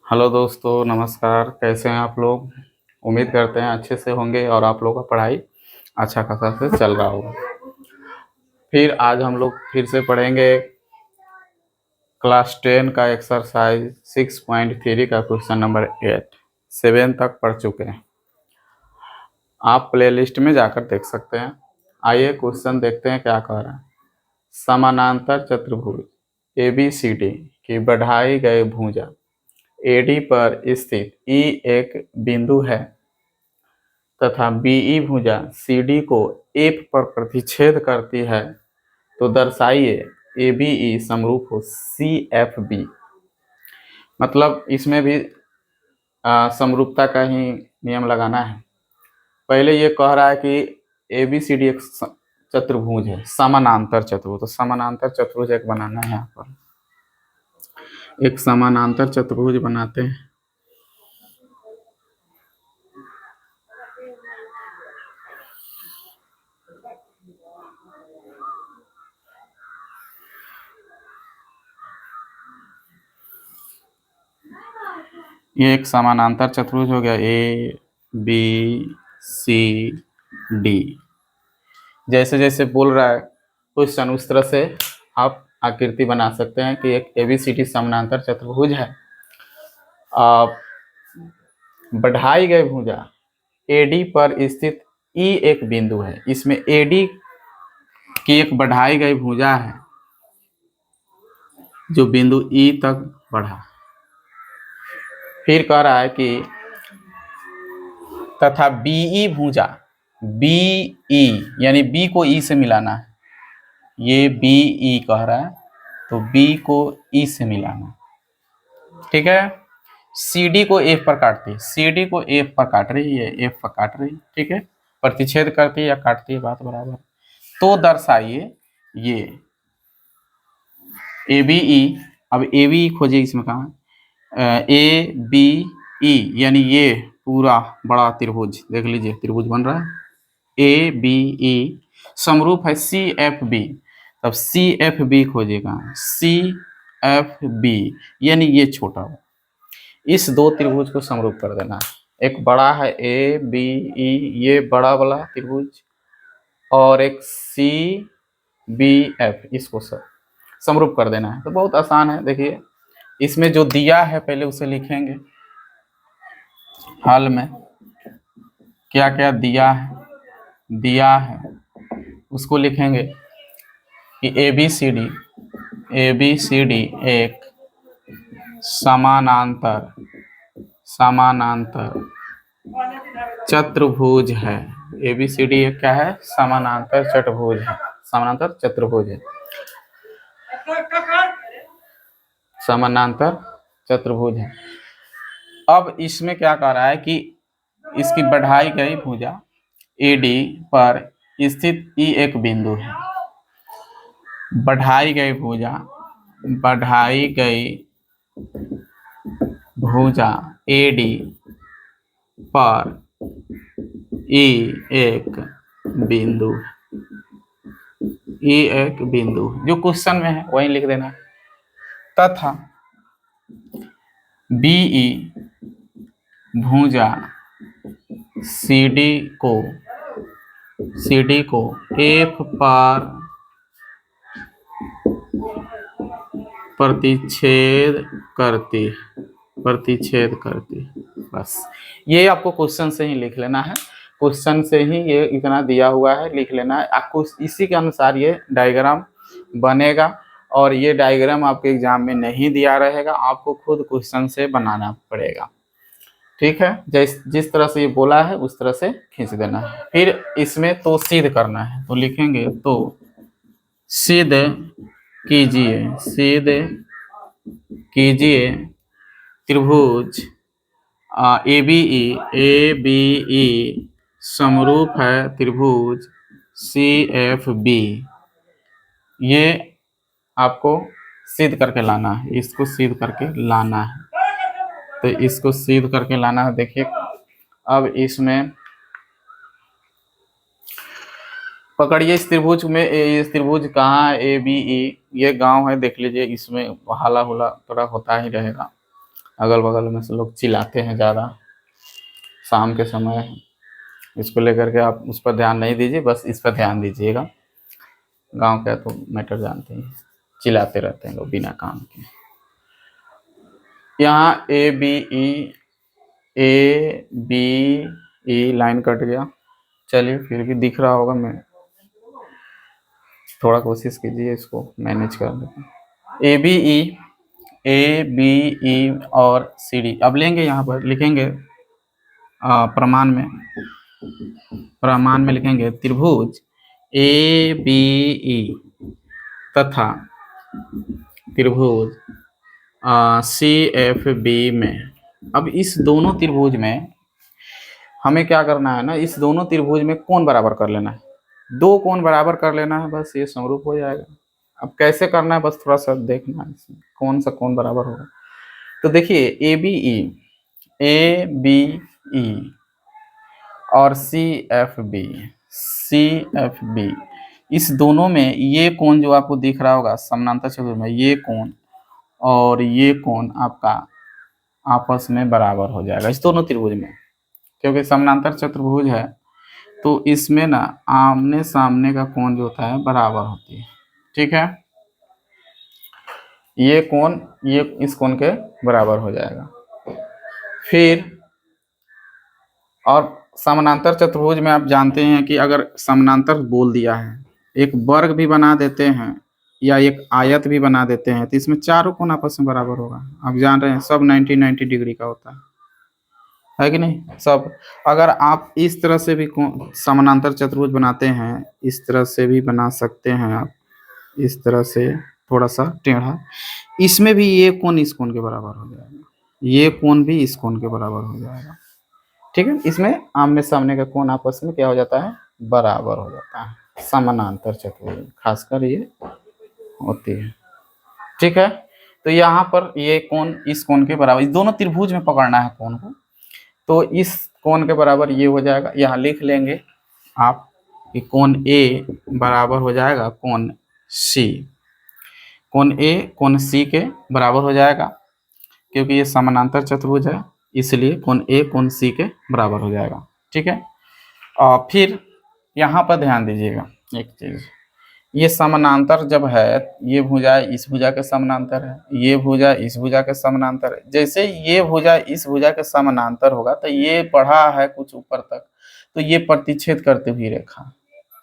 Hello दोस्तों, नमस्कार। कैसे हैं आप लोग? उम्मीद करते हैं अच्छे से होंगे और आप लोगों का पढ़ाई अच्छा खासा से चल रहा होगा। फिर आज हम लोग फिर से पढ़ेंगे क्लास 10 का एक्सरसाइज 6.3 का क्वेश्चन नंबर 8। 7 तक पढ़ चुके हैं। आप प्लेलिस्ट में जाकर देख सकते हैं। आइए क्वेश्चन देखते हैं क्या कह रहा है। समानांतर चतुर्भुज ABCD की बढ़ाई गई भुजा AD पर स्थित E एक बिंदु है तथा BE भुजा CD को F पर प्रतिच्छेद करती है, तो दर्शाइए ABE समरूप हो CFB। मतलब इसमें भी समरूपता का ही नियम लगाना है। पहले ये कह रहा है कि ABCD एक चतुर्भुज है, समानांतर चतुर्भुज। तो समानांतर चतुर्भुज एक बनाना है। यहाँ पर एक समानांतर चतुर्भुज बनाते हैं। ये एक समानांतर चतुर्भुज हो गया ABCD। जैसे जैसे बोल रहा है क्वेश्चन उस तरह से आप आकृति बना सकते हैं कि एक ABCD समानांतर चतुर्भुज है। बढ़ाई गई भुजा AD पर स्थित E एक बिंदु है। इसमें AD की एक बढ़ाई गई भुजा है जो बिंदु E तक बढ़ा। फिर कह रहा है कि तथा BE भुजा BE यानी B को E से मिलाना है। ये BE कह रहा है, तो B को E से मिलाना। ठीक है। CD को F पर काटती है, CD को F पर काट रही है, F पर काट रही है। ठीक है। प्रतिच्छेद करती है या काटती है, बात बराबर। तो दर्शाइए ये ABE। अब ABE खोजिए, इसमें कहाँ ABE यानी ये पूरा बड़ा त्रिभुज देख लीजिए, त्रिभुज बन रहा है। ABE समरूप है CFB। तब CFB खोजिएगा, CFB यानी ये छोटा। इस दो त्रिभुज को समरूप कर देना है। एक बड़ा है ABE, ये बड़ा वाला त्रिभुज, और एक CBF, इसको समरूप कर देना है। तो बहुत आसान है। देखिए इसमें जो दिया है पहले उसे लिखेंगे। हल में क्या क्या दिया है उसको लिखेंगे कि ABCD एक समानांतर चतुर्भुज है। ABCD एक क्या है? समानांतर चतुर्भुज है। समानांतर चतुर्भुज है, समानांतर चतुर्भुज है। अब इसमें क्या कह रहा है कि इसकी बढ़ाई गई भुजा AD पर स्थित E एक बिंदु है। बढ़ाई गई भुजा AD पर E एक बिंदु, E एक बिंदु जो क्वेश्चन में है वही लिख देना। तथा BE भुजा CD को F पर प्रतिच्छेद करती। बस ये आपको क्वेश्चन से ही लिख लेना है। क्वेश्चन से ही ये इतना दिया हुआ है, लिख लेना है आपको। इसी के अनुसार ये डायग्राम बनेगा, और ये डायग्राम आपके एग्जाम में नहीं दिया रहेगा, आपको खुद क्वेश्चन से बनाना पड़ेगा। ठीक है। जिस तरह से ये बोला है उस तरह से खींच देना है। फिर इसमें तो सिद्ध करना है, तो लिखेंगे तो सिद्ध कीजिए त्रिभुज ABE समरूप है त्रिभुज CFB। ये आपको सिद्ध करके लाना है, इसको सिद्ध करके लाना है। तो इसको सिद्ध करके लाना है। देखिए अब इसमें पकड़िए इस त्रिभुज में। इस त्रिभुज कहाँ है? ABE ये गांव है, देख लीजिए। इसमें हाला हुला थोड़ा होता ही रहेगा। अगल बगल में से लोग चिल्लाते हैं ज़्यादा, शाम के समय इसको लेकर के आप उस पर ध्यान नहीं दीजिए, बस इस पर ध्यान दीजिएगा। गांव का तो मैटर जानते हैं, चिल्लाते रहते हैं लोग बिना काम के। यहाँ A B E line cut गया, चलिए फिर भी दिख रहा होगा, मैं थोड़ा कोशिश कीजिए इसको मैनेज करने की। ए बी ई और सी डी अब लेंगे, यहाँ पर लिखेंगे प्रमाण में लिखेंगे त्रिभुज ए बी ई तथा त्रिभुज सी एफ बी में। अब इस दोनों त्रिभुज में हमें क्या करना है ना, इस दोनों त्रिभुज में कोण बराबर कर लेना है, दो कोण बराबर कर लेना है, बस ये समरूप हो जाएगा। अब कैसे करना है बस थोड़ा सा देखना है इसमें कौन सा कोण बराबर होगा। तो देखिए ए बी ई और सी एफ बी इस दोनों में ये कोण जो आपको दिख रहा होगा समानांतर चतुर्भुज में, ये कोण और ये कोण आपका आपस में बराबर हो जाएगा इस दोनों त्रिभुज में, क्योंकि समानांतर चतुर्भुज है तो इसमें ना आमने सामने का कोण जो होता है बराबर होती है। ठीक है, ये कोण ये इस कोण के बराबर हो जाएगा। फिर और समानांतर चतुर्भुज में आप जानते हैं कि अगर समानांतर बोल दिया है, एक वर्ग भी बना देते हैं या एक आयत भी बना देते हैं, तो इसमें चारों कोण आपस में बराबर होगा। आप जान रहे हैं सब 90 डिग्री का होता है कि नहीं सब। अगर आप इस तरह से भी समानांतर चतुर्भुज बनाते हैं, इस तरह से भी बना सकते हैं आप, इस तरह से थोड़ा सा टेढ़ा, इसमें भी ये कोण इस कोण के बराबर हो जाएगा, ये कोण भी इस कोण के बराबर हो जाएगा। ठीक है, इसमें आमने सामने का कोण आपस में क्या हो जाता है, बराबर हो जाता है समानांतर चतुर्भुज खासकर ये होती है। ठीक है, तो यहाँ पर ये कोण इस कोण के बराबर, इस दोनों त्रिभुज में पकड़ना है कोण को, तो इस कोण के बराबर ये हो जाएगा। यहाँ लिख लेंगे आप कि कोण ए बराबर हो जाएगा कोण सी, कोण ए कोण सी के बराबर हो जाएगा, क्योंकि ये समानांतर चतुर्भुज है इसलिए कोण ए कोण सी के बराबर हो जाएगा। ठीक है, और फिर यहाँ पर ध्यान दीजिएगा एक चीज, ये समानांतर जब है, ये भुजा इस भुजा के समानांतर है, ये भुजा इस भुजा के समानांतर है, जैसे ये भुजा इस भुजा के समानांतर होगा तो ये बढ़ा है कुछ ऊपर तक, तो ये प्रतिच्छेद करती हुई रेखा,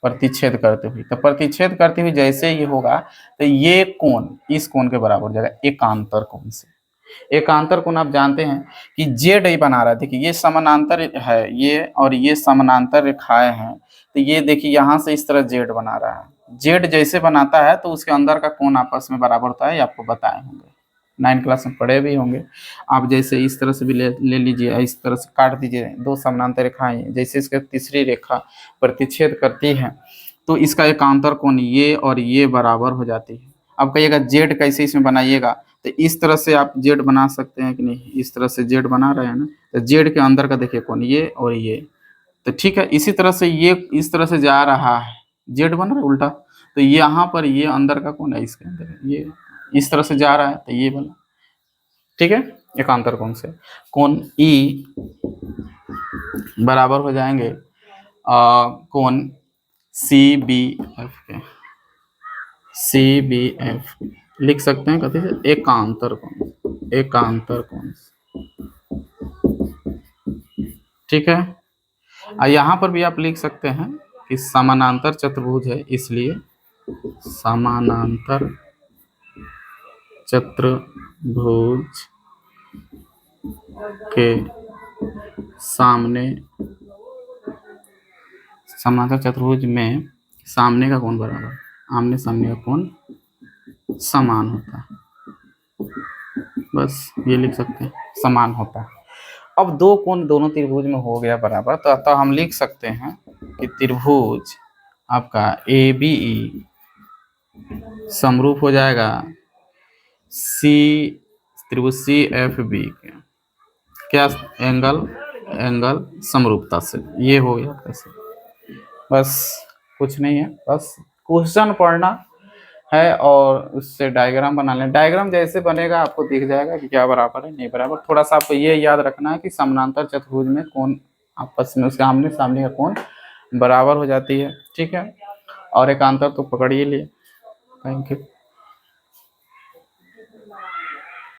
प्रतिच्छेद करती हुई, तो प्रतिच्छेद करती हुई जैसे ये होगा तो ये कोण इस कोण के बराबर हो जाएगा एकांतर कोण से। एकांतर कोण आप जानते हैं कि जेड ही बना रहा है, देखिए ये समानांतर है ये और ये समानांतर रेखाएं हैं, तो ये देखिए यहाँ से इस तरह जेड बना रहा है, जेड जैसे बनाता है तो उसके अंदर का कोण आपस में बराबर होता है, ये आपको बताए होंगे 9 क्लास में पढ़े भी होंगे आप। जैसे इस तरह से भी ले लीजिए, इस तरह से काट दीजिए, दो समानांतर रेखाएं जैसे इसके तीसरी रेखा प्रतिच्छेद करती है तो इसका एकांतर कोण ये और ये बराबर हो जाती है। अब कहिएगा जेड कैसे इसमें बनाइएगा, तो इस तरह से आप जेड बना सकते हैं कि नहीं, इस तरह से जेड बना रहे हैं ना, तो जेड के अंदर का देखिए कोण ये और ये, तो ठीक है इसी तरह से ये इस तरह से जा रहा है, जेड बन रहा है उल्टा, तो यहाँ पर ये अंदर का कोण है, इसके अंदर ये इस तरह से जा रहा है तो ये बना। ठीक है, एकांतर कोण से कोण ई बराबर हो जाएंगे कोण सी बी एफ के, सी बी एफ लिख सकते हैं कथी से, एकांतर कोण, एकांतर कोण। ठीक है, यहाँ पर भी आप लिख सकते हैं कि समानांतर चतुर्भुज है इसलिए समानांतर चतुर्भुज के सामने, समानांतर चतुर्भुज में सामने का कोण बराबर, आमने सामने का कोण समान होता है, बस ये लिख सकते हैं समान होता है। अब दो कोण दोनों त्रिभुज में हो गया बराबर, तो अतः हम लिख सकते हैं कि त्रिभुज आपका ए बी ई समरूप हो जाएगा सी, त्रिभुज सी एफ बी के क्या एंगल समरूपता से। ये हो गया कैसे, बस कुछ नहीं है, बस क्वेश्चन पढ़ना है और उससे डायग्राम बना लें। डायग्राम जैसे बनेगा आपको दिख जाएगा कि क्या बराबर है नहीं बराबर। थोड़ा सा आपको ये याद रखना है कि समानांतर चतुर्भुज में कोण आपस में उसके आमने सामने का कोण बराबर हो जाती है, ठीक है। और एकांतर तो पकड़ ही लिए। Thank you.